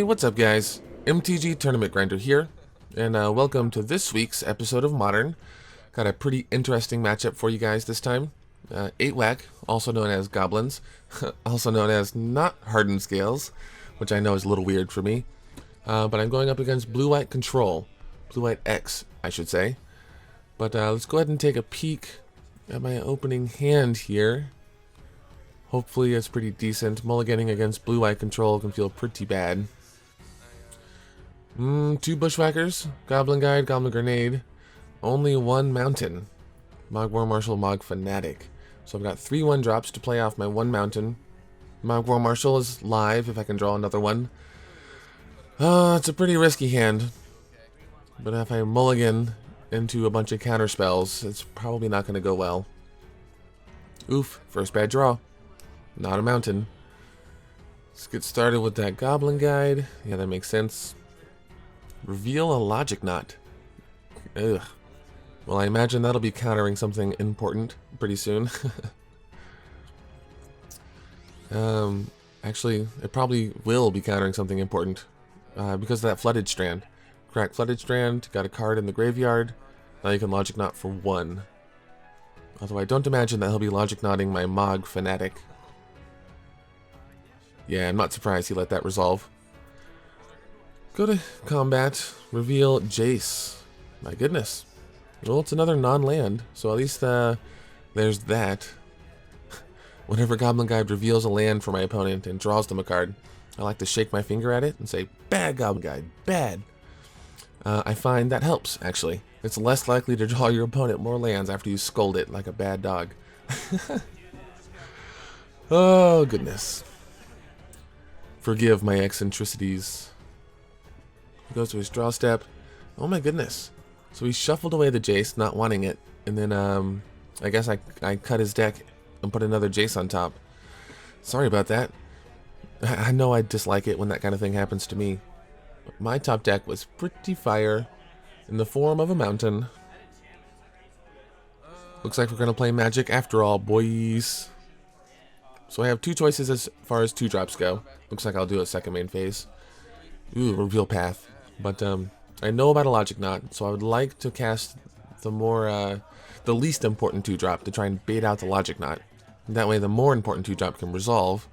What's up guys? MTG Tournament Grinder here, and welcome to this week's episode of Modern. Got a pretty interesting matchup for you guys this time. 8-Whack, also known as Goblins, also known as not Hardened Scales, which I know is a little weird for me. But I'm going up against UWx Control, UWx, I should say. But let's go ahead and take a peek at my opening hand here. Hopefully it's pretty decent. Mulliganing against UWx Control can feel pretty bad. 2 Bushwhackers, Goblin Guide, Goblin Grenade, only 1 Mountain, Mog War Marshal, Mog Fanatic. So I've got 3 1-drops to play off my 1 Mountain. Mog War Marshal is live if I can draw another one. It's a pretty risky hand, but if I mulligan into a bunch of counter spells, it's probably not going to go well. Oof, first bad draw. Not a Mountain. Let's get started with that Goblin Guide. Yeah, that makes sense. Reveal a Logic Knot. Ugh. Well, I imagine that'll be countering something important pretty soon. Actually, it probably will be countering something important because of that Flooded Strand. Crack Flooded Strand, got a card in the graveyard. Now you can Logic Knot for 1. Although I don't imagine that he'll be Logic Knotting my Mog Fanatic. Yeah, I'm not surprised he let that resolve. Go to combat, reveal Jace. My goodness. Well, it's another non-land, so at least there's that. Whenever Goblin Guide reveals a land for my opponent and draws them a card, I like to shake my finger at it and say, bad Goblin Guide, bad. I find that helps, actually. It's less likely to draw your opponent more lands after you scold it like a bad dog. Oh, goodness. Forgive my eccentricities. He goes to his draw step. Oh my goodness. So he shuffled away the Jace, not wanting it. And then I guess I cut his deck and put another Jace on top. Sorry about that. I know I dislike it when that kind of thing happens to me. But my top deck was pretty fire in the form of a Mountain. Looks like we're going to play Magic after all, boys. So I have 2 choices as far as 2-drops go. Looks like I'll do a second main phase. Ooh, Reveal Path. But I know about a Logic Knot, so I would like to cast the least important 2-drop to try and bait out the Logic Knot. That way the more important 2-drop can resolve.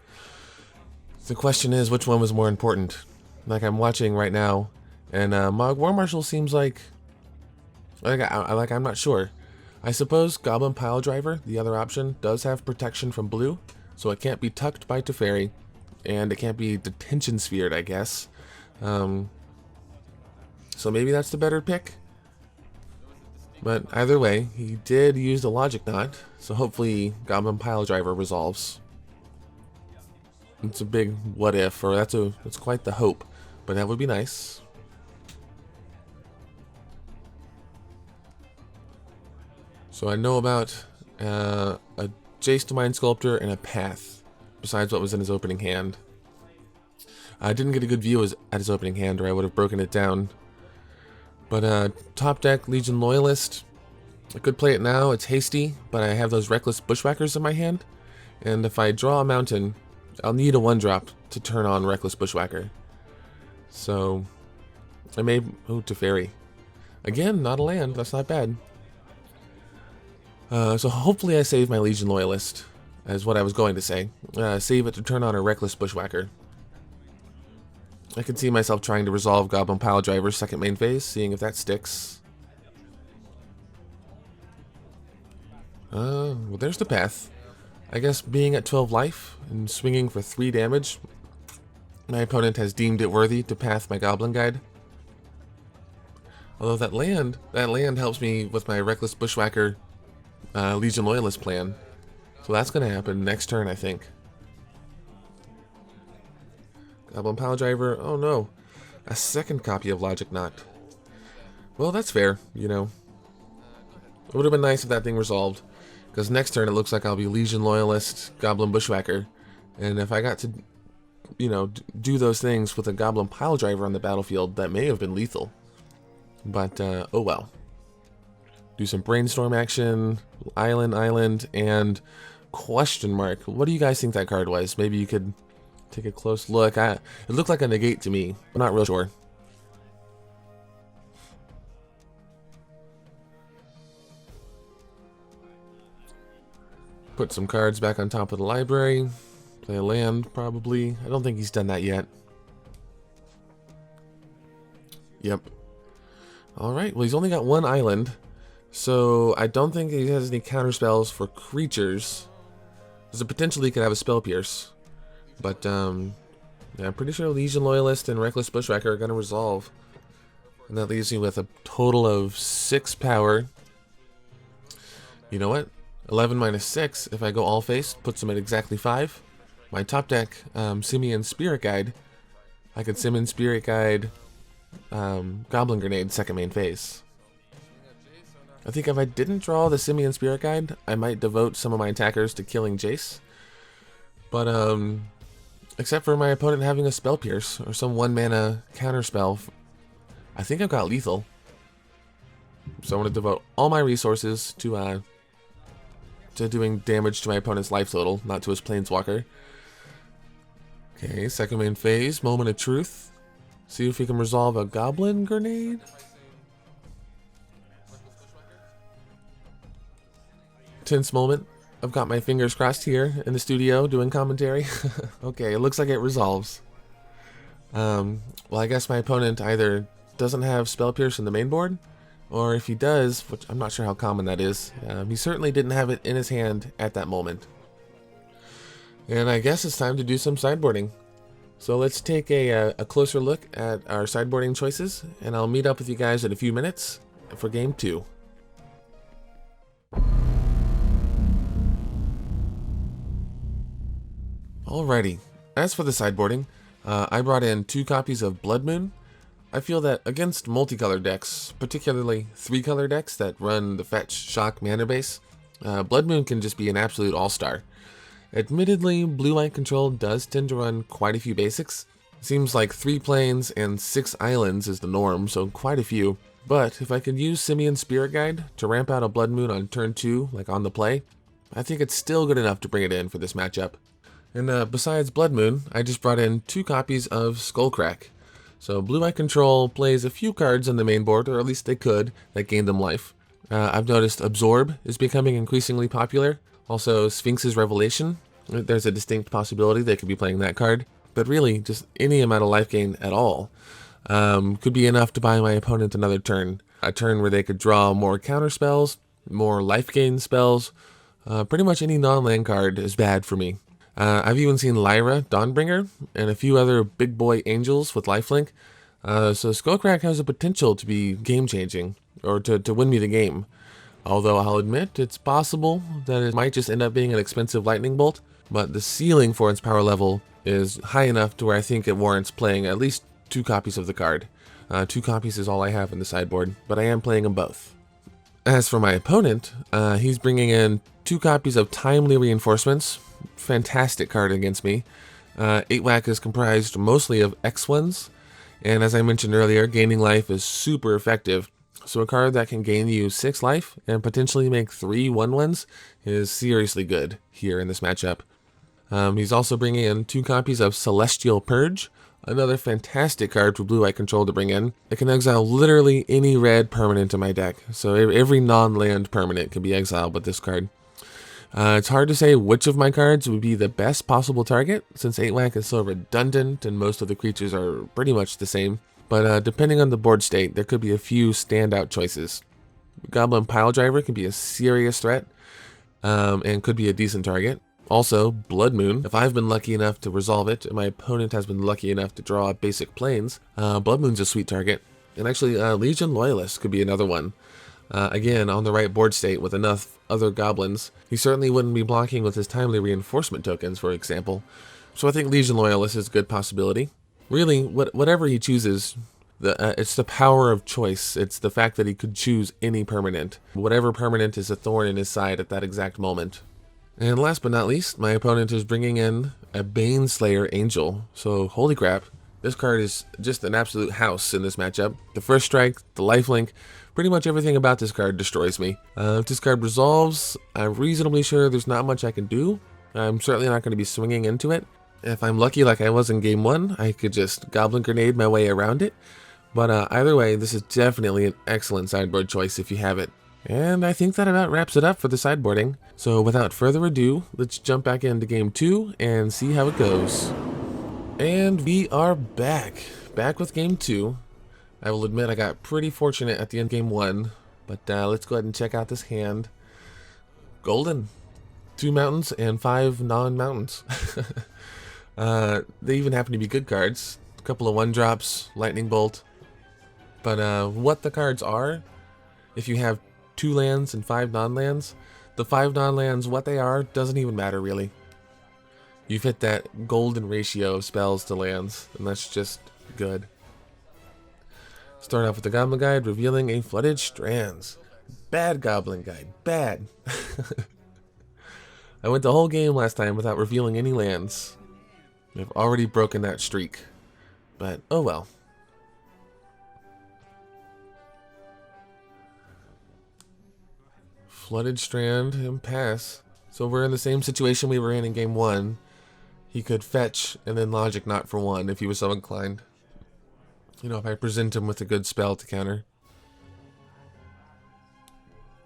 The question is, which one was more important? Like I'm watching right now, and Mog War Marshal seems like I'm not sure. I suppose Goblin Pile Driver, the other option, does have protection from blue, so it can't be tucked by Teferi, and it can't be Detention Sphered, I guess. So maybe that's the better pick. But either way, he did use the Logic Knot, so hopefully Goblin Pile Driver resolves. It's a big what if, or that's quite the hope, but that would be nice. So I know about a Jace to Mind Sculptor and a Path, besides what was in his opening hand. I didn't get a good view at his opening hand, or I would have broken it down. But top deck, Legion Loyalist. I could play it now, it's hasty, but I have those Reckless Bushwhackers in my hand. And if I draw a Mountain, I'll need a 1-drop to turn on Reckless Bushwhacker. So, I may... Oh, Teferi. Again, not a land, that's not bad. So hopefully I save my Legion Loyalist, as what I was going to say. Save it to turn on a Reckless Bushwhacker. I can see myself trying to resolve Goblin Pile Driver's second main phase, seeing if that sticks. Well, there's the Path. I guess being at 12 life and swinging for 3 damage, my opponent has deemed it worthy to Path my Goblin Guide. Although that land helps me with my Reckless Bushwhacker Legion Loyalist plan. So that's going to happen next turn, I think. Goblin Pile Driver, oh no, a second copy of Logic Knot. Well, that's fair, you know. It would have been nice if that thing resolved, because next turn it looks like I'll be Legion Loyalist, Goblin Bushwhacker, and if I got to, you know, do those things with a Goblin Pile Driver on the battlefield, that may have been lethal. But, oh well. Do some brainstorm action, island, and question mark. What do you guys think that card was? Maybe you could take a close look. It looked like a negate to me. I'm not real sure. Put some cards back on top of the library. Play a land, probably. I don't think he's done that yet. Yep. Alright, well, he's only got one island. So, I don't think he has any counter spells for creatures. There's a potential he could have a Spell Pierce. But, yeah, I'm pretty sure Legion Loyalist and Reckless Bushwhacker are going to resolve. And that leaves me with a total of 6 power. You know what? 11 minus 6, if I go all face, puts him at exactly 5. My top deck, Simian Spirit Guide, I could Simian Spirit Guide Goblin Grenade second main phase. I think if I didn't draw the Simian Spirit Guide, I might devote some of my attackers to killing Jace. But, except for my opponent having a Spell Pierce, or some 1-mana counter spell, I think I've got lethal. So I'm going to devote all my resources to doing damage to my opponent's life total, not to his Planeswalker. Okay, second main phase, Moment of Truth. See if we can resolve a Goblin Grenade. Tense moment. I've got my fingers crossed here in the studio doing commentary. Okay, it looks like it resolves. Well, I guess my opponent either doesn't have Spell Pierce in the main board, or if he does, which I'm not sure how common that is, he certainly didn't have it in his hand at that moment. And I guess it's time to do some sideboarding. So let's take a closer look at our sideboarding choices, and I'll meet up with you guys in a few minutes for game 2. Alrighty, as for the sideboarding, I brought in 2 copies of Blood Moon. I feel that against multicolor decks, particularly 3-color decks that run the fetch, shock, mana base, Blood Moon can just be an absolute all-star. Admittedly, blue-white control does tend to run quite a few basics. Seems like 3 planes and 6 islands is the norm, so quite a few. But if I could use Simian Spirit Guide to ramp out a Blood Moon on turn 2, like on the play, I think it's still good enough to bring it in for this matchup. And besides Blood Moon, I just brought in 2 copies of Skullcrack. So blue-white control plays a few cards on the main board, or at least they could, that gain them life. I've noticed Absorb is becoming increasingly popular. Also, Sphinx's Revelation. There's a distinct possibility they could be playing that card. But really, just any amount of life gain at all could be enough to buy my opponent another turn. A turn where they could draw more counter spells, more life gain spells. Pretty much any non-land card is bad for me. I've even seen Lyra, Dawnbringer, and a few other big boy angels with lifelink. So Skullcrack has the potential to be game-changing, or to win me the game. Although I'll admit, it's possible that it might just end up being an expensive lightning bolt, but the ceiling for its power level is high enough to where I think it warrants playing at least 2 copies of the card. 2 copies is all I have in the sideboard, but I am playing them both. As for my opponent, he's bringing in 2 copies of Timely Reinforcements. Fantastic card against me. 8-Whack is comprised mostly of X1s, and as I mentioned earlier, gaining life is super effective. So a card that can gain you 6 life and potentially make 3 1/1s is seriously good here in this matchup. He's also bringing in 2 copies of Celestial Purge, another fantastic card for blue-white control to bring in. It can exile literally any red permanent in my deck, so every non-land permanent can be exiled with this card. It's hard to say which of my cards would be the best possible target, since 8-Whack is so redundant and most of the creatures are pretty much the same. But depending on the board state, there could be a few standout choices. Goblin Piledriver can be a serious threat, and could be a decent target. Also, Blood Moon, if I've been lucky enough to resolve it, and my opponent has been lucky enough to draw basic planes, Blood Moon's a sweet target. And actually, Legion Loyalist could be another one. Again, on the right board state with enough other goblins, he certainly wouldn't be blocking with his Timely Reinforcement tokens, for example. So I think Legion Loyalist is a good possibility. Really, whatever he chooses, it's the power of choice. It's the fact that he could choose any permanent. Whatever permanent is a thorn in his side at that exact moment. And last but not least, my opponent is bringing in a Baneslayer Angel. So holy crap, this card is just an absolute house in this matchup. The first strike, the lifelink, pretty much everything about this card destroys me. If this card resolves, I'm reasonably sure there's not much I can do. I'm certainly not going to be swinging into it. If I'm lucky like I was in game 1, I could just Goblin Grenade my way around it. But either way, this is definitely an excellent sideboard choice if you have it. And I think that about wraps it up for the sideboarding. So without further ado, let's jump back into game 2 and see how it goes. And we are back. Back with game 2. I will admit I got pretty fortunate at the end of game 1. But let's go ahead and check out this hand. Golden. 2 mountains and 5 non-mountains. They even happen to be good cards. A couple of 1-drops, Lightning Bolt. But what the cards are, if you have 2 lands and 5 non-lands, the 5 non-lands, what they are, doesn't even matter really. You've hit that golden ratio of spells to lands, and that's just good. Start off with the Goblin Guide, revealing a Flooded Strands. Bad Goblin Guide, bad. I went the whole game last time without revealing any lands. I've already broken that streak, but oh well. Flooded Strand and pass. So we're in the same situation we were in game 1. He could fetch and then Logic Knot for 1 if he was so inclined. You know, if I present him with a good spell to counter.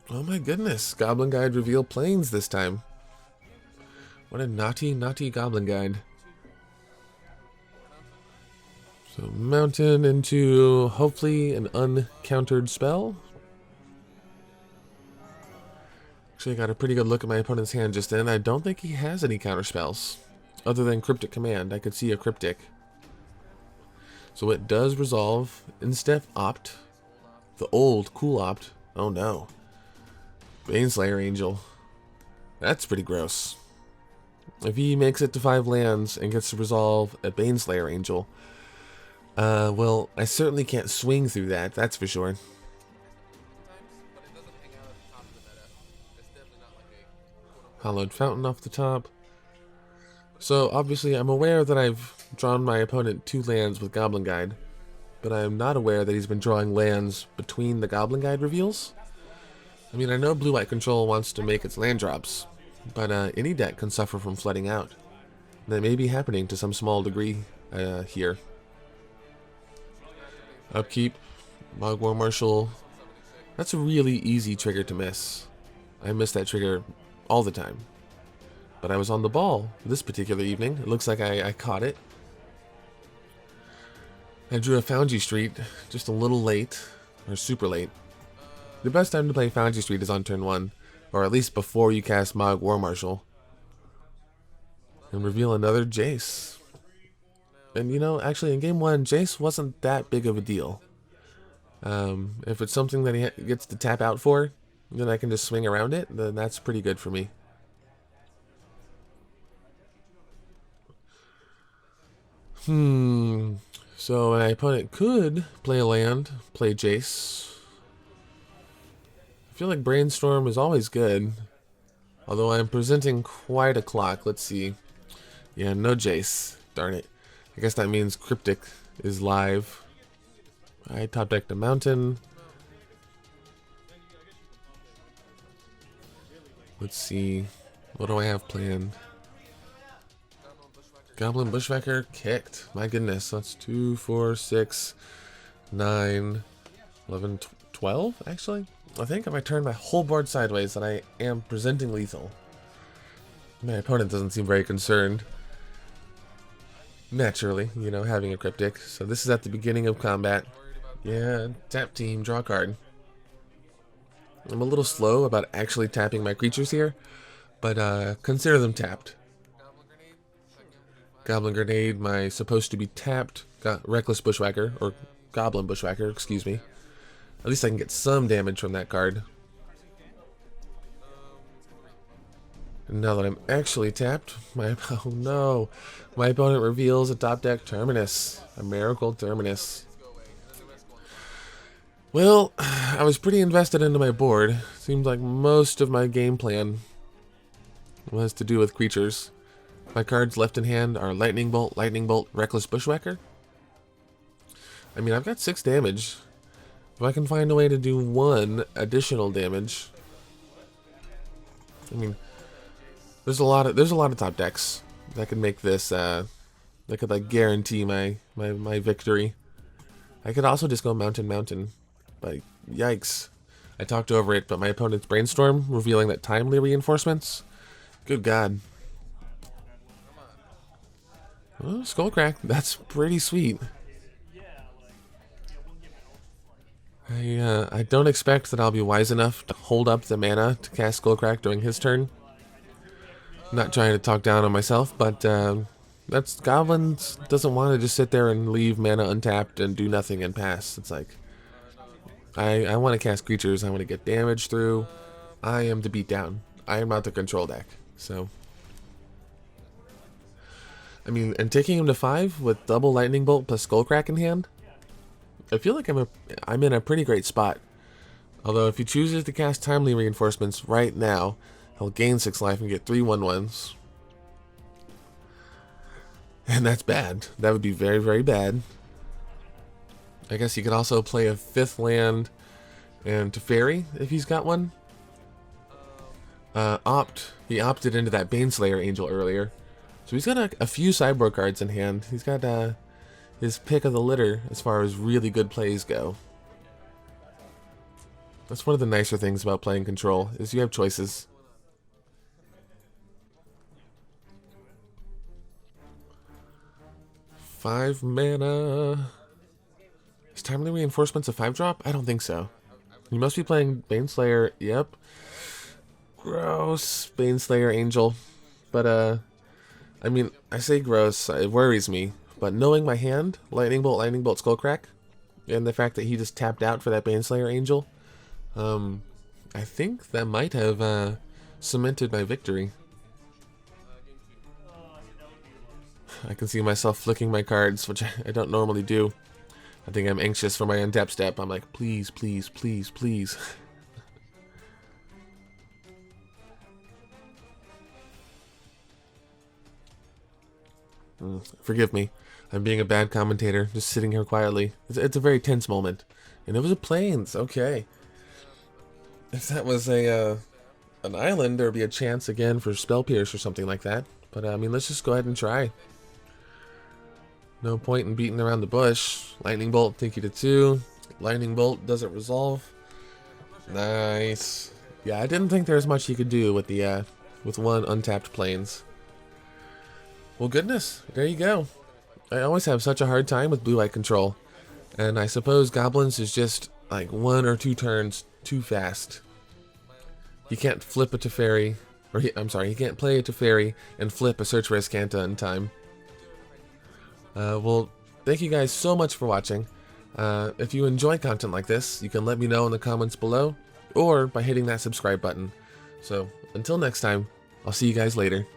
Oh my goodness, Goblin Guide reveal planes this time. What a naughty, naughty Goblin Guide. So mountain into hopefully an uncountered spell. Actually, I got a pretty good look at my opponent's hand just then. I don't think he has any counter spells. Other than Cryptic Command. I could see a Cryptic. So it does resolve. Instep Opt. The old cool Opt. Oh no. Baneslayer Angel. That's pretty gross. If he makes it to 5 lands and gets to resolve a Baneslayer Angel, well, I certainly can't swing through that, that's for sure. Hollowed Fountain off the top. So, obviously, I'm aware that I've drawn my opponent 2 lands with Goblin Guide, but I am not aware that he's been drawing lands between the Goblin Guide reveals. I mean, I know UWx Control wants to make its land drops, but any deck can suffer from flooding out. That may be happening to some small degree here. Upkeep, Mogwar Marshal. That's a really easy trigger to miss. I miss that trigger all the time. But I was on the ball this particular evening. It looks like I caught it. I drew a Foundry Street just a little late, or super late. The best time to play Foundry Street is on turn 1, or at least before you cast Mogwar Marshal. And reveal another Jace. And you know, actually in game 1, Jace wasn't that big of a deal. If it's something that he gets to tap out for, then I can just swing around it, then that's pretty good for me. So my opponent could play a land, play Jace. I feel like Brainstorm is always good. Although I'm presenting quite a clock. Let's see. Yeah, no Jace. Darn it. I guess that means Cryptic is live. I top decked a mountain. Let's see. What do I have planned? Goblin Bushwhacker kicked. My goodness. That's 2, 4, 6, 9, 11, 12 actually. I think if I turn my whole board sideways, then I am presenting lethal. My opponent doesn't seem very concerned. Naturally, you know, having a Cryptic. So this is at the beginning of combat. Yeah, tap team, draw a card. I'm a little slow about actually tapping my creatures here, but consider them tapped. Goblin Grenade, my supposed to be tapped Reckless Bushwhacker, or Goblin Bushwhacker, excuse me. At least I can get some damage from that card. And now that I'm actually tapped, oh no, my opponent reveals a top deck Terminus, a Miracle Terminus. Well, I was pretty invested into my board. Seems like most of my game plan was to do with creatures. My cards left in hand are Lightning Bolt, Reckless Bushwhacker. I mean, I've got 6 damage. If I can find a way to do 1 additional damage, I mean, there's a lot of top decks. That could make this, that could like guarantee my victory. I could also just go mountain, but yikes. I talked over it, but my opponent's brainstorm, revealing that timely reinforcements. Good God. Oh, Skullcrack, that's pretty sweet. I don't expect that I'll be wise enough to hold up the mana to cast Skullcrack during his turn. Not trying to talk down on myself, but that's Goblins doesn't want to just sit there and leave mana untapped and do nothing and pass. It's like I want to cast creatures. I want to get damage through. I am the beatdown. I am not the control deck. So I mean, and taking him to 5 with double Lightning Bolt plus Skullcrack in hand, I feel like I'm in a pretty great spot. Although if he chooses to cast timely reinforcements right now, he'll gain 6 life and get 3 1/1s. And that's bad. That would be very, very bad. I guess he could also play a 5th land and Teferi if he's got one. He opted into that Baneslayer Angel earlier. So he's got a few sideboard cards in hand. He's got his pick of the litter as far as really good plays go. That's one of the nicer things about playing Control, is you have choices. Five mana. Is Timely Reinforcements a 5-drop? I don't think so. You must be playing Baneslayer. Yep. Gross. Baneslayer Angel. But, I mean, I say gross. It worries me. But knowing my hand, Lightning Bolt, Skullcrack, and the fact that he just tapped out for that Baneslayer Angel, I think that might have cemented my victory. I can see myself flicking my cards, which I don't normally do. I think I'm anxious for my untap step. I'm like, please, please, please, please. Forgive me. I'm being a bad commentator, just sitting here quietly. It's a very tense moment. And it was a Plains, okay. If that was an island, there would be a chance again for Spell Pierce or something like that. But, I mean, let's just go ahead and try. No point in beating around the bush. Lightning Bolt, take you to 2. Lightning Bolt doesn't resolve. Nice. Yeah, I didn't think there was much you could do with the with one untapped Plains. Well, goodness, there you go. I always have such a hard time with blue-white control. And I suppose Goblins is just like 1 or 2 turns too fast. He can't flip a Teferi, or I'm sorry, he can't play a Teferi and flip a Search for Azcanta in time. Well, thank you guys so much for watching. If you enjoy content like this, you can let me know in the comments below, or by hitting that subscribe button. So, until next time, I'll see you guys later.